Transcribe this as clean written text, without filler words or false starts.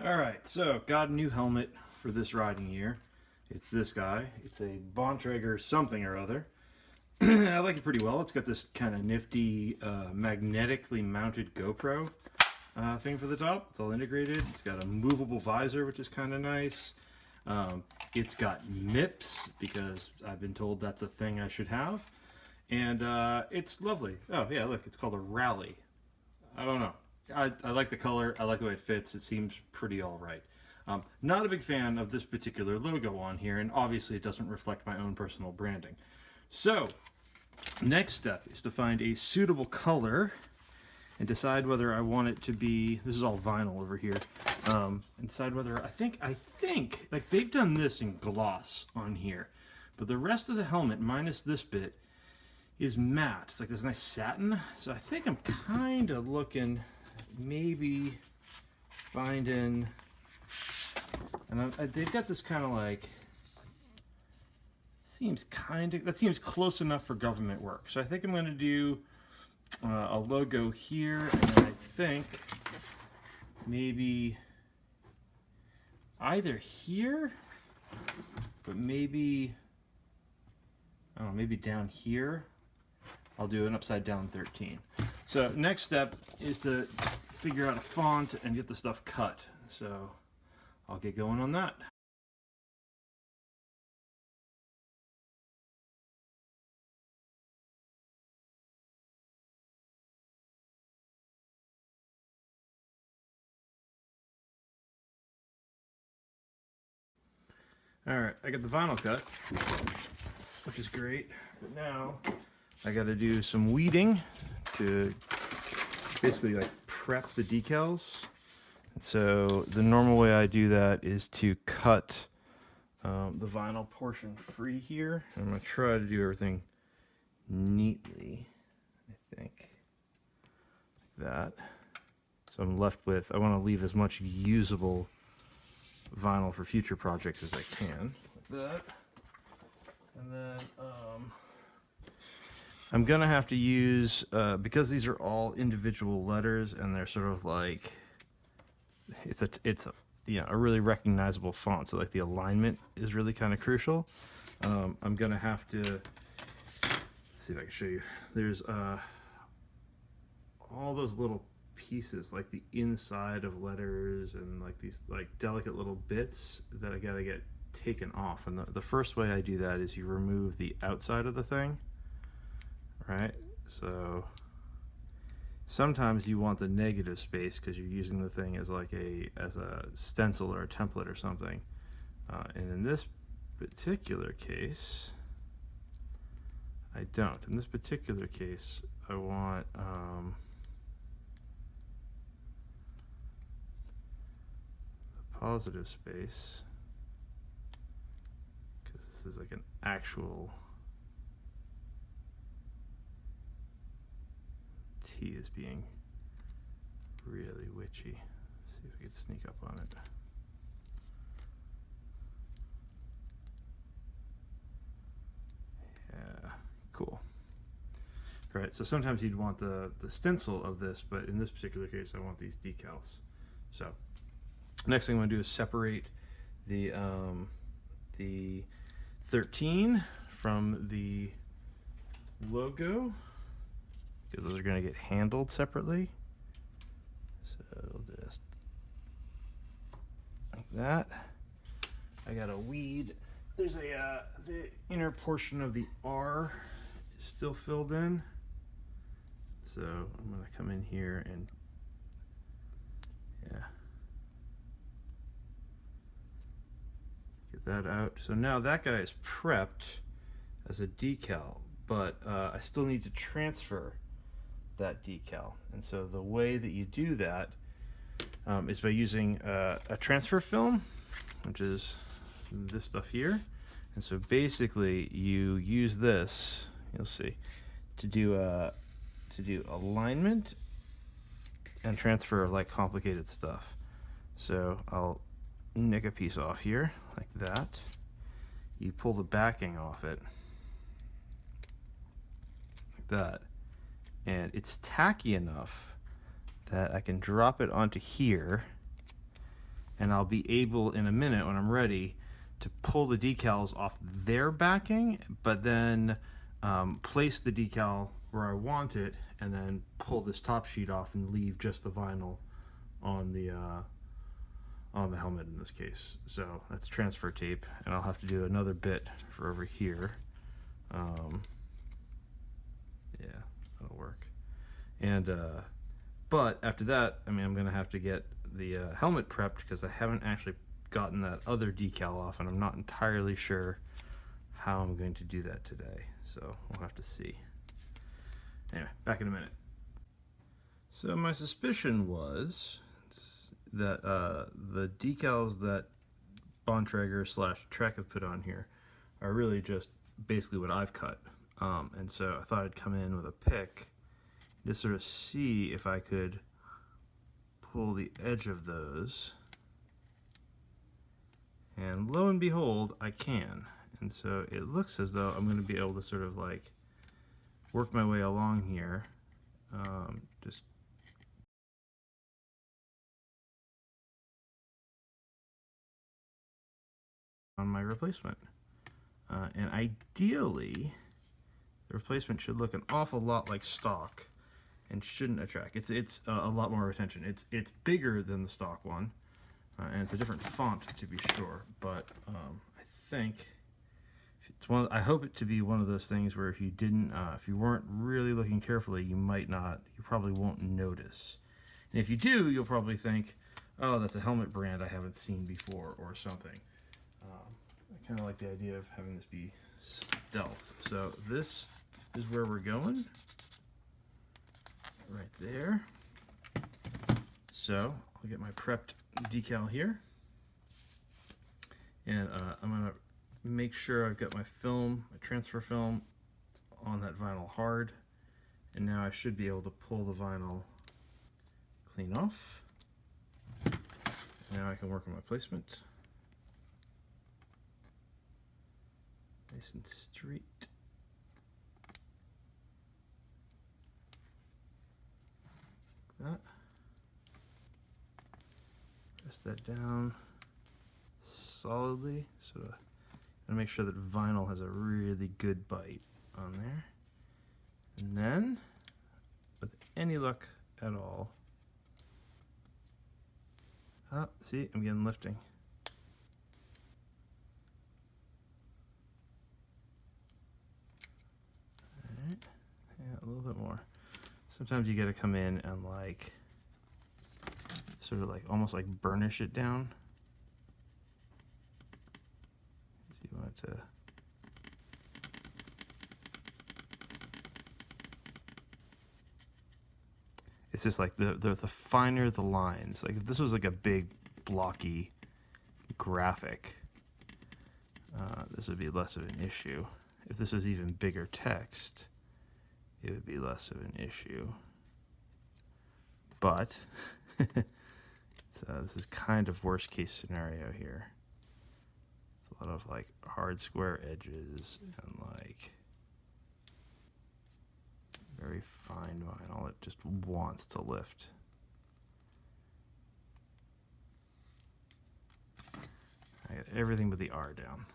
Alright, so got a new helmet for this riding year. It's this guy. It's a Bontrager something or other. I like it pretty well. It's got this kind of nifty magnetically mounted GoPro thing for the top. It's all integrated. It's got a movable visor, which is kind of nice. It's got MIPS, because I've been told that's a thing I should have. And it's lovely. Oh yeah, look, it's called a Rally. I don't know. I like the color. I like the way it fits. It seems pretty all right. Not a big fan of this particular logo on here, and obviously it doesn't reflect my own personal branding. So, next step is to find a suitable color and decide whether I want it to be, this is all vinyl over here, and decide whether, I think, like they've done this in gloss on here, but the rest of the helmet, minus this bit, is matte. It's like this nice satin, so I think I'm kind of looking, maybe finding, and they've got this kind of like, that seems close enough for government work. So I think I'm going to do a logo here, and I think maybe either here, but maybe, I don't know, maybe down here. I'll do an upside down 13. So next step is to figure out a font and get the stuff cut. So I'll get going on that. Alright, I got the vinyl cut, which is great, but now I got to do some weeding to basically like prep the decals. So the normal way I do that is to cut the vinyl portion free here. I'm going to try to do everything neatly, I think, like that. So I'm left with, I want to leave as much usable vinyl for future projects as I can, like that. And then I'm gonna have to use, because these are all individual letters and they're sort of like, it's a you know, a really recognizable font, so like the alignment is really kind of crucial. I'm gonna have to, let's see if I can show you. There's all those little pieces, like the inside of letters and like these like delicate little bits that I gotta get taken off. And the first way I do that is you remove the outside of the thing, right? So sometimes you want the negative space because you're using the thing as like a stencil or a template or something. And in this particular case, I don't. In this particular case, I want positive space, because this is like an actual T is being really witchy. Let's see if we can sneak up on it. Yeah, cool. All right, so sometimes you'd want the stencil of this, but in this particular case I want these decals. So next thing I'm going to do is separate the 13 from the logo, because those are going to get handled separately. So just like that. I got a weed. There's a the inner portion of the R is still filled in. So I'm going to come in here and that out. So now that guy is prepped as a decal, but I still need to transfer that decal. And so the way that you do that is by using a transfer film, which is this stuff here. And so basically you use this, you'll see, to do alignment and transfer of like complicated stuff. So I'll nick a piece off here like that. You pull the backing off it like that, and it's tacky enough that I can drop it onto here and I'll be able in a minute when I'm ready to pull the decals off their backing, but then place the decal where I want it, and then pull this top sheet off and leave just the vinyl on the helmet in this case. So that's transfer tape, and I'll have to do another bit for over here. Yeah, that'll work. And but after that, I mean, I'm gonna have to get the helmet prepped because I haven't actually gotten that other decal off, and I'm not entirely sure how I'm going to do that today. So we'll have to see. Anyway, back in a minute. So my suspicion was that the decals that Bontrager / Trek have put on here are really just basically what I've cut. And so I thought I'd come in with a pick to sort of see if I could pull the edge of those. And lo and behold, I can. And so it looks as though I'm going to be able to sort of like work my way along here. Just on my replacement. And ideally, the replacement should look an awful lot like stock and shouldn't attract. It's a lot more attention. It's bigger than the stock one, and it's a different font to be sure. But I think it's one. I hope it to be one of those things where if you didn't, if you weren't really looking carefully, you probably won't notice. And if you do, you'll probably think, oh, that's a helmet brand I haven't seen before or something. I kind of like the idea of having this be stealth. So this is where we're going. Right there. So I'll get my prepped decal here. And I'm going to make sure I've got my film, my transfer film, on that vinyl hard. And now I should be able to pull the vinyl clean off. Now I can work on my placement. Nice and straight. Like that. Press that down solidly, so to make sure that vinyl has a really good bite on there. And then, with any luck at all, see, I'm getting lifting. Alright, yeah, a little bit more. Sometimes you gotta come in and like, sort of like, almost like burnish it down. So you want it to, it's just like the finer the lines. Like if this was like a big blocky graphic, this would be less of an issue. If this was even bigger text, it would be less of an issue. But this is kind of worst case scenario here. It's a lot of like hard square edges and like very fine vinyl. It just wants to lift. I got everything but the R down.